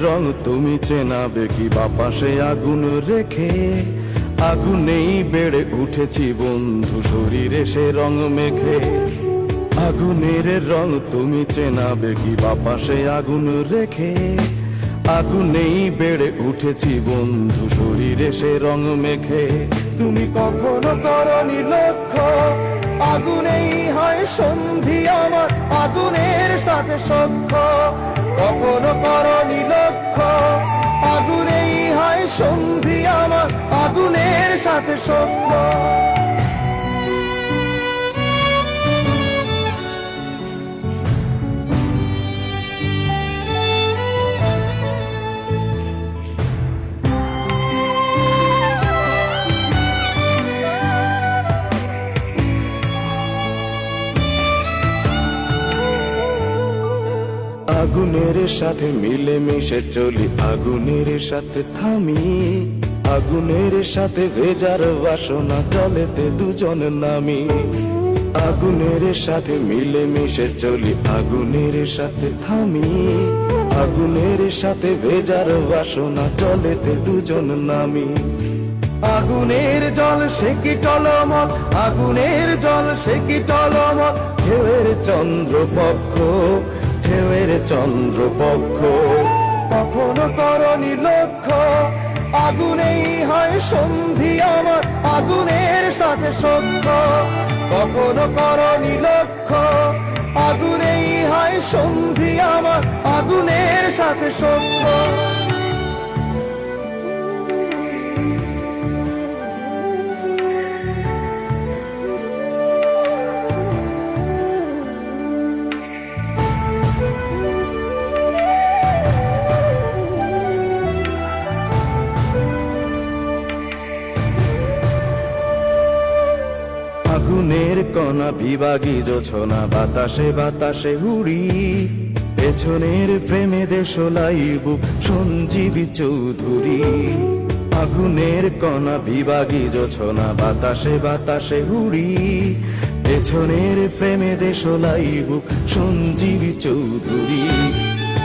রং তুমি চেনাবে কি বাপাশে আগুন রেখে, আগুনেই বেড়ে উঠেছি বন্ধু শরীরে সে রং মেখে। আগুনের রং তুমি চেনাবে কি বাপাশে আগুন রেখে, আগুনেই বেড়ে উঠেছি বন্ধু শরীরে সে রং মেখে। তুমি কখনো করনি লক্ষ্য, আগুনেই হয় সন্ধি আমার আগুনের সাথে সখ্য। কখনো করনি লক্ষ্য, আগুনেই হয় সন্ধি আমার আগুনের সাথে সখ্য। আগুনের সাথে মিলে মিশে চলি, আগুনের সাথে থামি। আগুনের সাথে ভেজার বাসনা জলেতে দুজন নামি। আগুনের সাথে মিলে মিশে চলি, আগুনের সাথে থামি। আগুনের সাথে ভেজার বাসনা জলেতে দুজন নামি। আগুনের জল সে কি টলমল, আগুনের জল সে কি টলমল। ঢেউয়ের চন্দ্রপক্ষ, ঢেউয়ের চন্দ্রপক্ষ। কখনো করনি লক্ষ্য, আগুনেই হয় সন্ধি আমার আগুনের সাথে সখ্য। কখনো করনি লক্ষ্য, আগুনেই হয় সন্ধি আমার আগুনের সাথে সখ্য। আগুনের কণা বিভাগী জোছনা বাতাসে বাতাসে উড়ি। পেছনের প্রেমে দেশলাই বুক সঞ্জীবী চৌধুরী। আগুনের কণা বিভাগী জোছনা বাতাসে বাতাসে উড়ি। পেছনের প্রেমে দেশলাই বুক সঞ্জীবী চৌধুরী।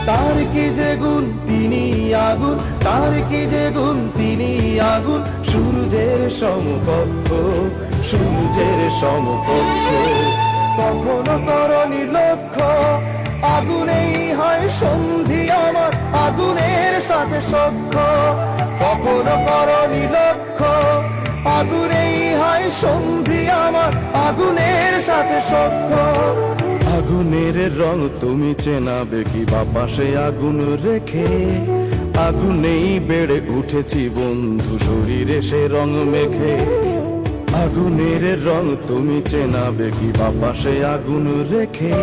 তার কি যে গুণ তিনি আগুন, তার কি যে গুণ তিনি আগুন। সূর্যের সমকক্ষ, সূর্যের সমকক্ষ। কখনো করনি লক্ষ্য, আগুনেই হয় সন্ধি আমার আগুনের সাথে সখ্য। কখনো করনি লক্ষ্য, আগুনেই হয় সন্ধি আমার আগুনের সাথে সখ্য। আগুনের রং তুমি চেনাবে কি বাপাশে আগুন রেখে, আগুনেই বেড়ে উঠেছি বন্ধু শরীরে সে রং মেখে। আগুনের রং তুমি চেনাবে কি বাপাশে আগুন রেখে,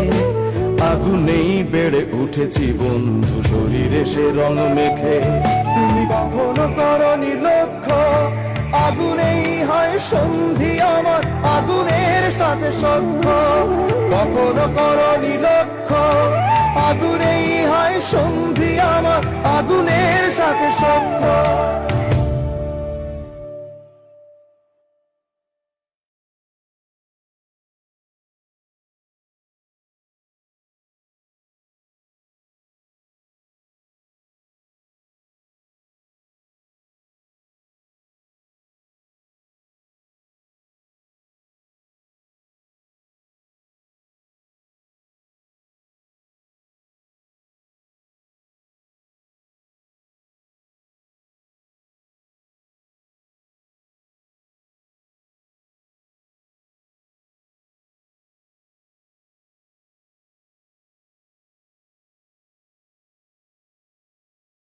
আগুনেই বেড়ে উঠেছি বন্ধু শরীরে সে রং মেখে। তুমি কখনো করনি লক্ষ্য, আগুনেই হয় সন্ধি আমার আগুনের সাথে সখ্য। কখনো করনি লক্ষ্য, আগুনেই হয় সন্ধি আমার আগুনের সাথে সখ্য।